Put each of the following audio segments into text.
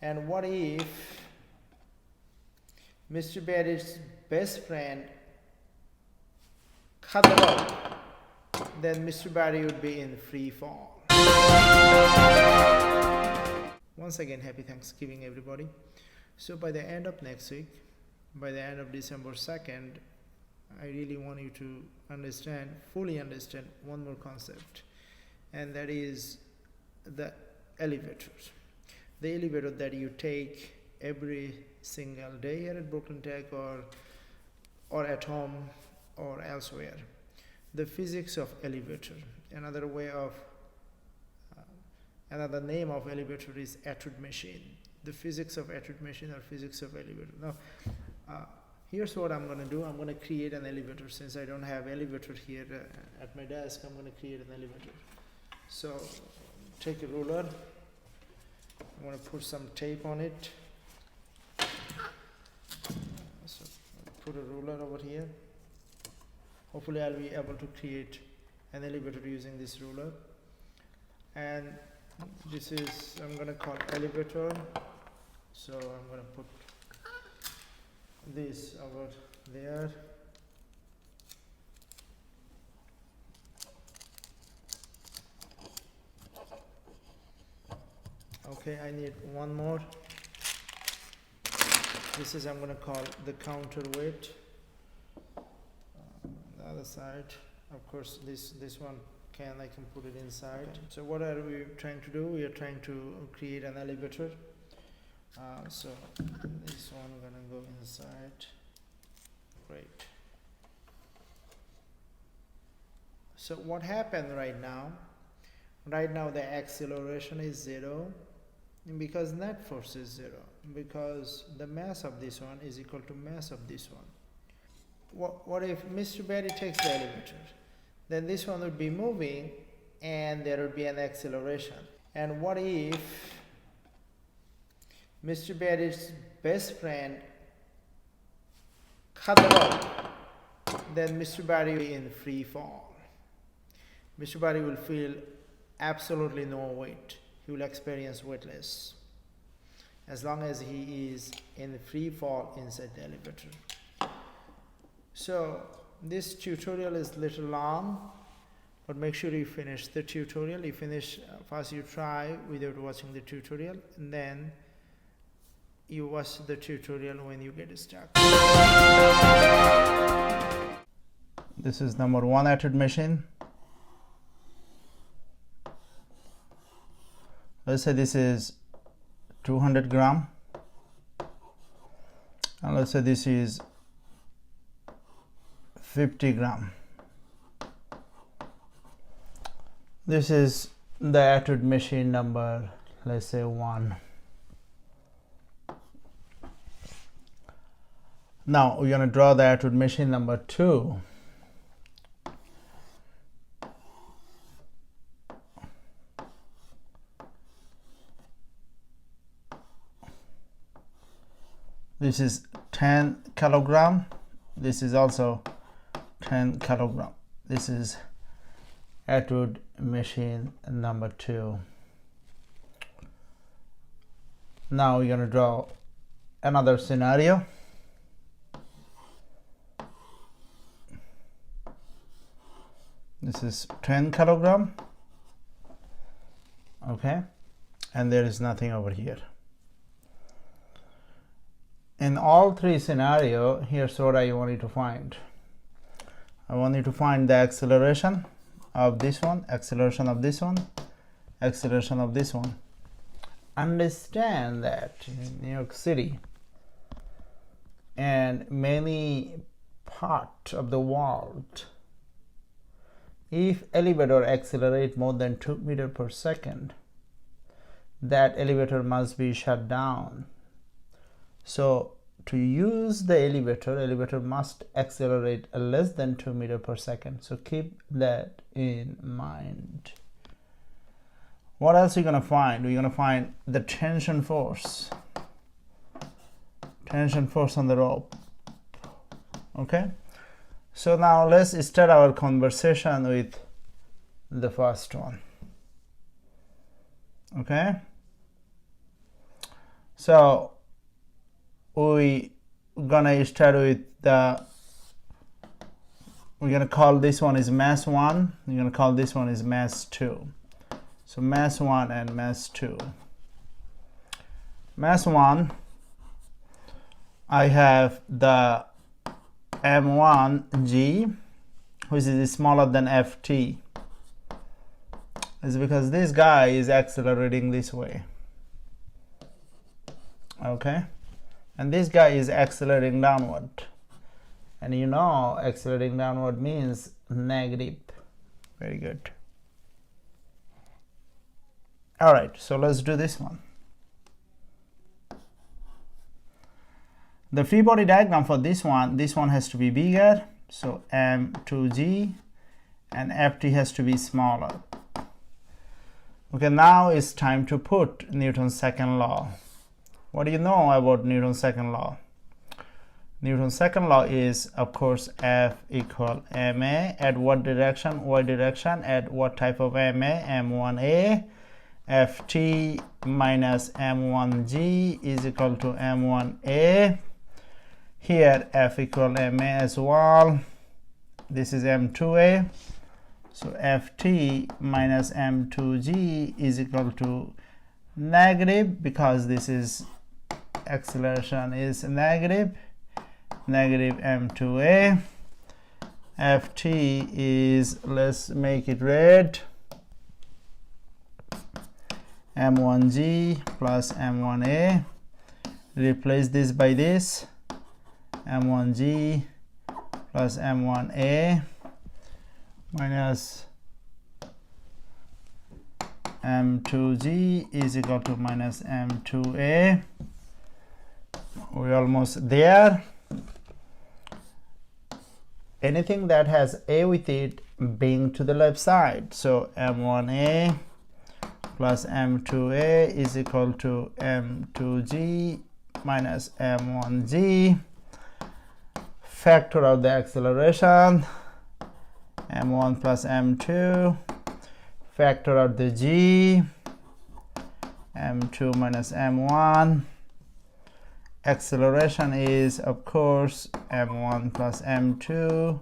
And what if Mr. Barry's best friend cut the rope? Then Mr. Barry would be in free fall. Once again, happy Thanksgiving, everybody. So by the end of next week, by the end of December 2nd, I really want you to fully understand one more concept, and that is the elevators. The elevator that you take every single day here at Brooklyn Tech or at home or elsewhere. The physics of elevator. Another name of elevator is etude machine. The physics of etude machine or physics of elevator. Now, here's what I'm going to do. I'm going to create an elevator. Since I don't have elevator here at my desk, I'm going to create an elevator. So take a ruler. I'm going to put some tape on it. So put a ruler over here. Hopefully I'll be able to create an elevator using this ruler. And this is, I'm going to call elevator. So I'm going to put this over there. Okay, I need one more. This is, I'm going to call the counterweight. The other side, of course, this one I can put it inside. Okay. So what are we trying to do? We are trying to create an elevator. So this one gonna go inside. Great. So what happened right now? Right now the acceleration is 0 because net force is 0, because the mass of this one is equal to mass of this one. What if Mr. Barry takes the elevator? Then this one would be moving and there would be an acceleration. And what if Mr. Barry's best friend cut the rope? Then Mr. Barry will be in free fall. Mr. Barry will feel absolutely no weight. He will experience weightless as long as he is in free fall inside the elevator. So this tutorial is little long, but make sure you finish the tutorial. You finish first, you try without watching the tutorial, and then you watch the tutorial when you get stuck. This is number 1 etude machine. Let's say this is 200 gram, and let's say this is 50 gram. This is the etude machine number, let's say 1. Now we're going to draw the etude machine number 2. This is 10 kilogram. This is also 10 kilogram. This is etude machine number 2. Now we're going to draw another scenario. This is 10 kilogram. Okay, and there is nothing over here. In all 3 scenarios, here's what I want you to find. I want you to find the acceleration of this one, acceleration of this one, acceleration of this one. Understand that in New York City and many parts of the world, if elevator accelerate more than 2 meters per second, that elevator must be shut down. So to use the elevator must accelerate less than 2 meters per second. So keep that in mind. What else are you going to find? We're going to find the tension force on the rope. Okay, so now let's start our conversation with the first one. Okay, So we're gonna start with we're gonna call this one is mass 1, we're gonna call this one is mass 2. So mass 1 and mass 2. Mass 1, I have the m1g, which is smaller than ft. It's because this guy is accelerating this way. Okay, and this guy is accelerating downward, and you know accelerating downward means negative. Very good. All right, so let's do this one. The free body diagram for this one has to be bigger, so m2g, and ft has to be smaller. Okay, now it's time to put Newton's second law. What do you know about Newton's second law? Newton's second law is, of course, F equal ma at what direction? Y direction. At what type of ma? m1a. ft minus m1g is equal to m1a. Here F equal ma as well. This is m2a. So ft minus m2g is equal to negative, because this is acceleration is negative m2a. ft is, let's make it red, m1g plus m1a. Replace this by this, m1g plus m1a minus m2g is equal to minus m2a. We're almost there. Anything that has a with it being to the left side, so m1a plus m2a is equal to m2g minus m1g. Factor out the acceleration, m1 plus m2, factor out the g, m2 minus m1. Acceleration is, of course, m1 plus m2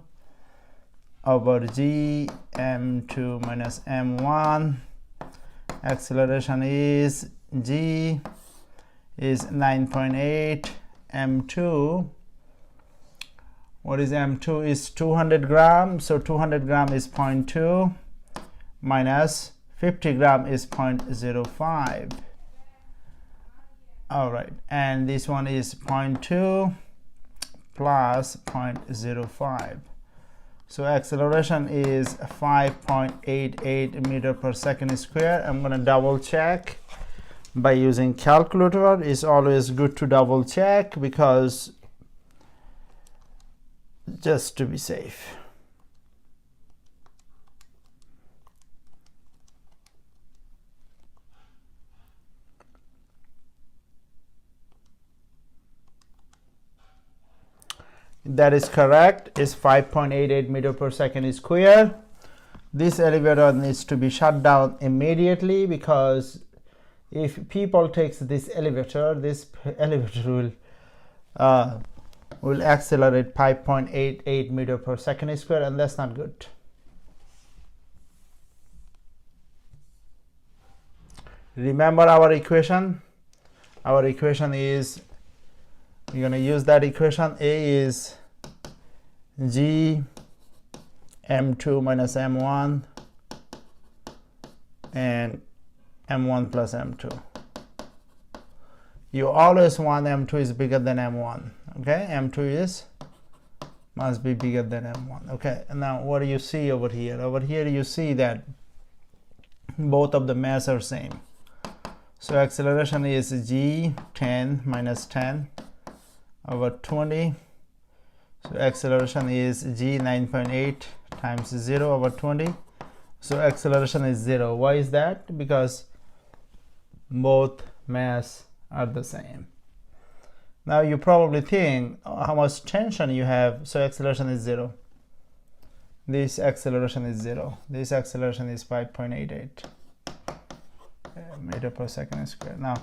over g, m2 minus m1. Acceleration is g is 9.8, m2. What is m2? Is 200 grams. So 200 gram is 0.2 minus 50 gram is 0.05. All right, and this one is 0.2 plus 0.05. So acceleration is 5.88 meter per second square. I'm going to double check by using calculator. It's always good to double check, because just to be safe. That is correct. It's 5.88 meter per second square. This elevator needs to be shut down immediately, because if people takes this elevator will accelerate 5.88 meter per second square, and that's not good. Remember our equation? Our equation is, we're going to use that equation. A is g m2 minus m1 and m1 plus m2. You always want m2 is bigger than m1. Okay, m2 must be bigger than m1. Okay, and now what do you see over here? Over here you see that both of the mass are same. So acceleration is g 10 minus 10 over 20. So acceleration is g 9.8 times 0 over 20. So acceleration is 0. Why is that? Because both mass are the same. Now you probably think, how much tension you have, so acceleration is 0. This acceleration is 0. This acceleration is 5.88 meter per second square. Now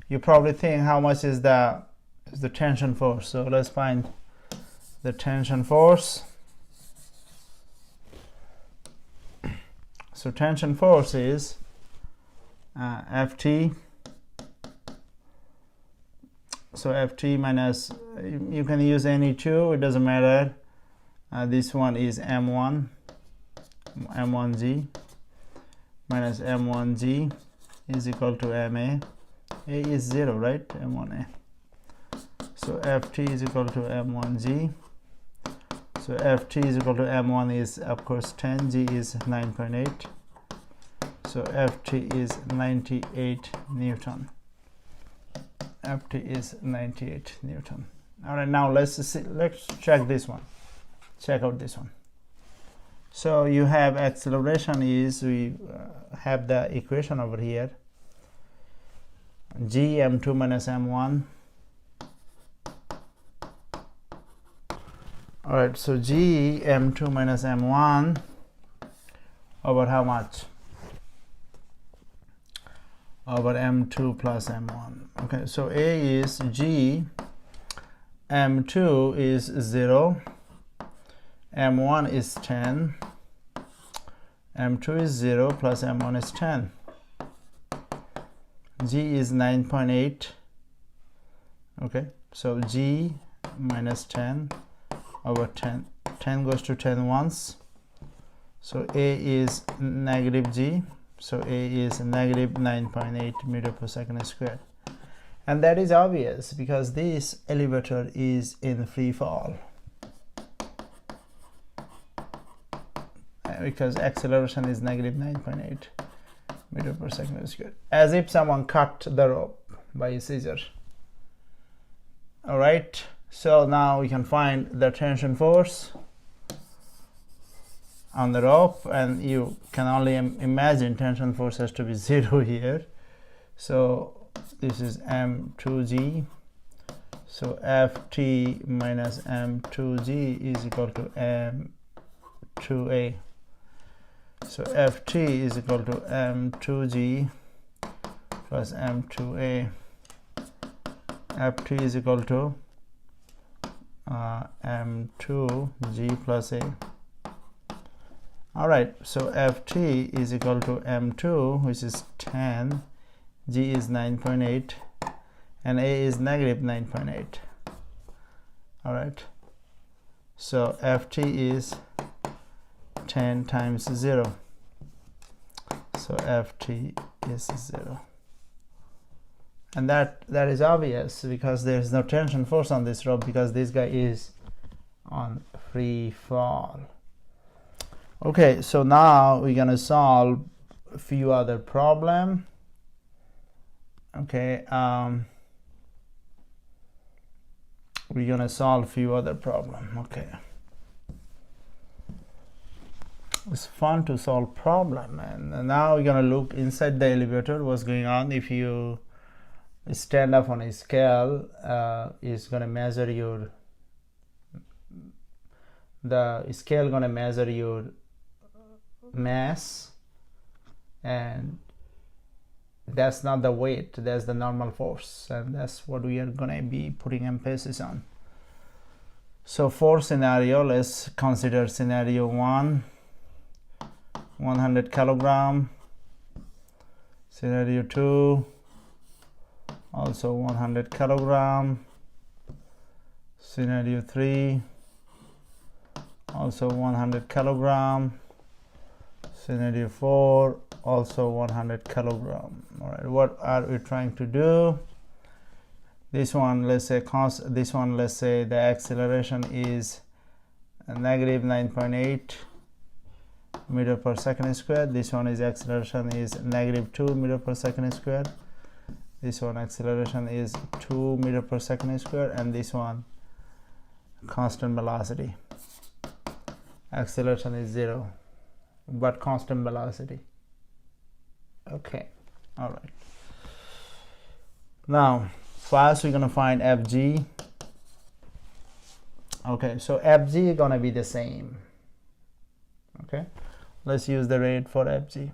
You probably think how much is the tension force. So let's find the tension force. So tension force is Ft. So Ft minus, you can use any two, it doesn't matter. This one is m1 m1g minus m1g is equal to ma. A is 0, right? M1a. So Ft is equal to m1g. So Ft is equal to m1 is of course 10, g is 9.8. So Ft is 98 Newton. Ft is 98 Newton. All right, now let's check this one. Check out this one. So you have acceleration is, we have the equation over here, g m2 minus m1. All right, so g m2 minus m1 over how much? Over m2 plus m1. Okay, so A is g m2 is 0, m1 is 10, m2 is 0 plus m1 is 10. G is 9.8. Okay, so g minus 10 over 10. 10 goes to 10 once. So A is negative g. So A is negative 9.8 meter per second squared. And that is obvious because this elevator is in free fall. Because acceleration is negative 9.8 meter per second squared. As if someone cut the rope by a scissor. Alright, so now we can find the tension force on the rope, and you can only imagine tension force has to be 0 here. So this is m2g. So Ft minus m2g is equal to m2a. So Ft is equal to m2g plus m2a. Ft is equal to m2g plus a. All right, so Ft is equal to m2, which is 10, g is 9.8, and a is negative 9.8. All right, so Ft is 10 times 0. So Ft is 0. And that is obvious because there is no tension force on this rope because this guy is on free fall. Okay, so now we're gonna solve a few other problem. Okay, we're gonna solve a few other problem. Okay, it's fun to solve problem, and now we're gonna look inside the elevator. What's going on? If you stand up on a scale, is gonna measure your, the scale gonna measure your mass, and that's not the weight, that's the normal force, and that's what we are gonna be putting emphasis on. So for scenario, let's consider scenario 1, 100 kilogram. Scenario 2, also 100 kilogram. Scenario 3, also 100 kilogram. Scenario 4, also 100 kilogram. All right, what are we trying to do? This one, let's say the acceleration is negative 9.8 meter per second squared. This one is acceleration is negative 2 meter per second squared. This one acceleration is 2 meter per second squared, and this one constant velocity. Acceleration is 0, but constant velocity. Okay, all right. Now first we're gonna find Fg. Okay, so Fg is gonna be the same. Okay, let's use the rate for Fg.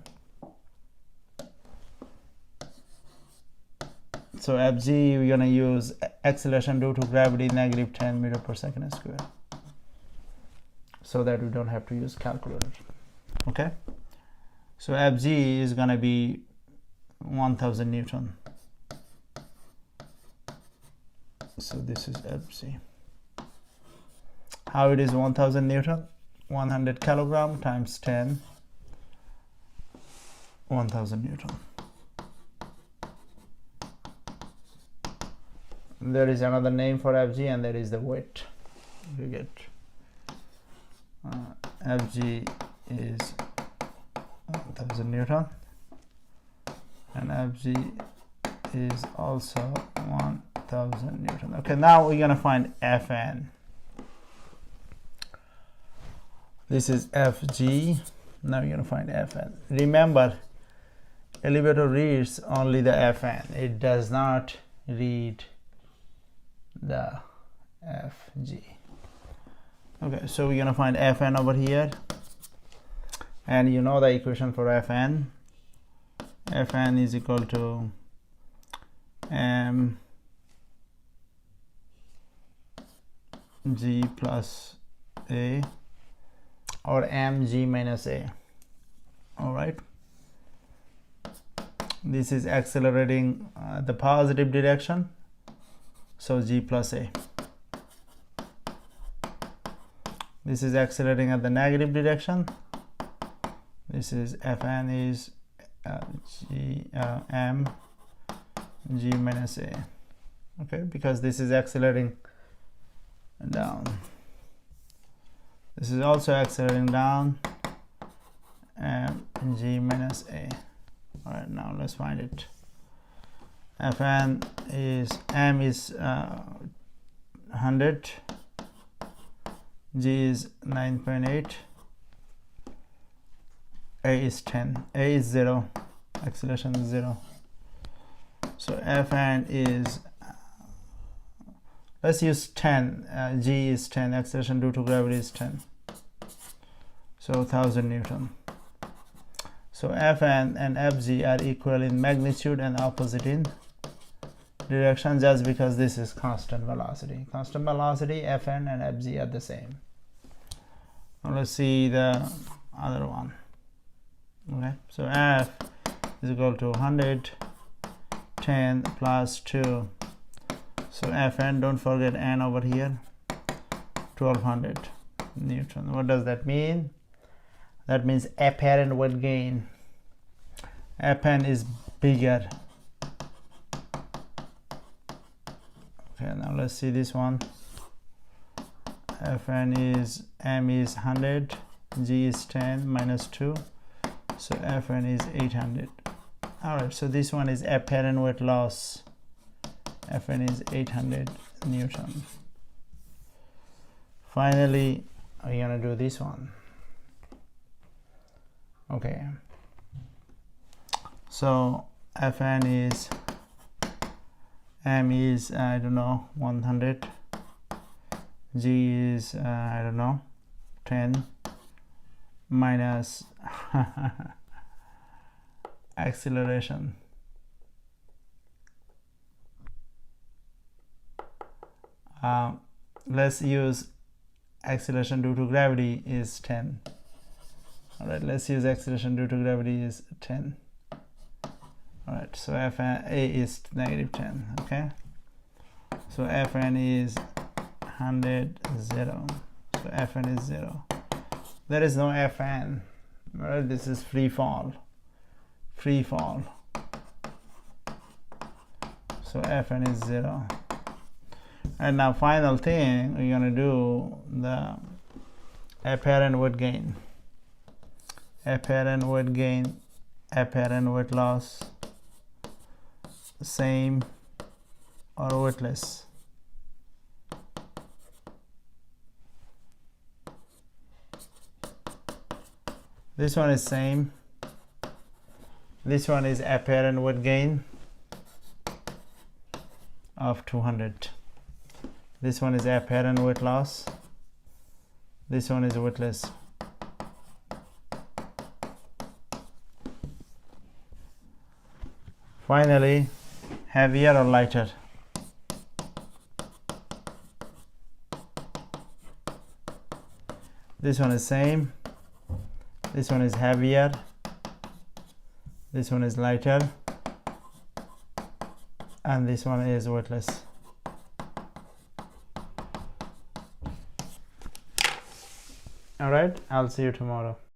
So Fg, we're gonna use acceleration due to gravity negative 10 meter per second square, so that we don't have to use calculator. Okay, so Fg is gonna be 1000 Newton. So this is Fg. How it is 1000 Newton? 100 kilogram times 10, 1000 Newton. There is another name for Fg, and that is the weight. You get Fg is 1000 Newton, and Fg is also 1000 Newton. Okay, now we're gonna find Fn. This is Fg. Now you're gonna find Fn. Remember, elevator reads only the Fn. It does not read the Fg. Okay, so we're gonna find Fn over here, and you know the equation for Fn. Fn is equal to mg plus a, or mg minus a. All right, this is accelerating the positive direction, so g plus a. This is accelerating at the negative direction. This is Fn is m g minus a. Okay, because this is accelerating down. This is also accelerating down, and g minus a. All right, now let's find it. Fn is m is 100, g is 9.8, a is 10, a is 0, acceleration is 0. So Fn is, let's use 10, g is 10, acceleration due to gravity is 10, so 1000 Newton. So Fn and Fg are equal in magnitude and opposite in direction, just because this is constant velocity. Constant velocity, Fn and Fg are the same. Now let's see the other one. Okay, so F is equal to 110 plus 2. So Fn, don't forget n over here, 1200 Newton. What does that mean? That means apparent weight gain. Fn is bigger. Okay, now let's see this one. Fn is, m is 100, g is 10 minus 2, so Fn is 800. All right, so this one is apparent weight loss. Fn is 800 Newton. Finally, we're gonna do this one. Okay, so Fn is, m is I don't know, 100, g is I don't know, 10 minus acceleration. Let's use acceleration due to gravity is 10. All right, let's use acceleration due to gravity is 10. All right, so Fn, a is negative 10. Okay, so Fn is 100, 0. So Fn is 0. There is no Fn. Right? This is free fall. Free fall. So Fn is 0. And now final thing, we're gonna do the apparent weight gain. Apparent weight gain, apparent weight loss, same or weightless. This one is same. This one is apparent weight gain of 200. This one is apparent weight loss. This one is weightless. Finally, heavier or lighter? This one is same, this one is heavier, this one is lighter, and this one is weightless. All right, I'll see you tomorrow.